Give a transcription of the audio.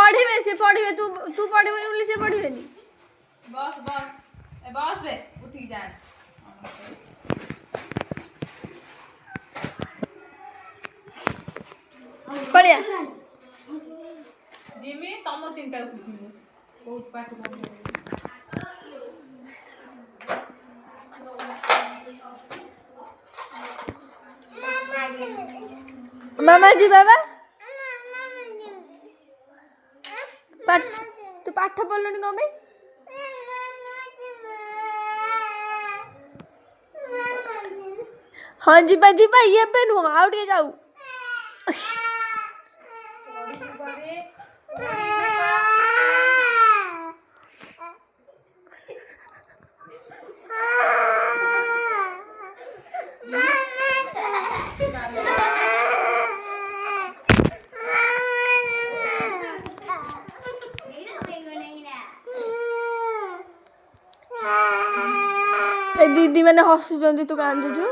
पढ़िबे से पढ़िबे तू तू पढ़िबे बोली से पढ़िबे नी बस बस ए बस बे उठी जा पढ़िया जिमी तम तीनटा उठिबे बहुत पाठ कर मामा जी बाबा पाठ तू पाठ पढ़लुनी कौन भाई हाँ जी ये पे नुआ आउ टे जाऊ दीदी मैंने हसुचंदी तू कांदुचु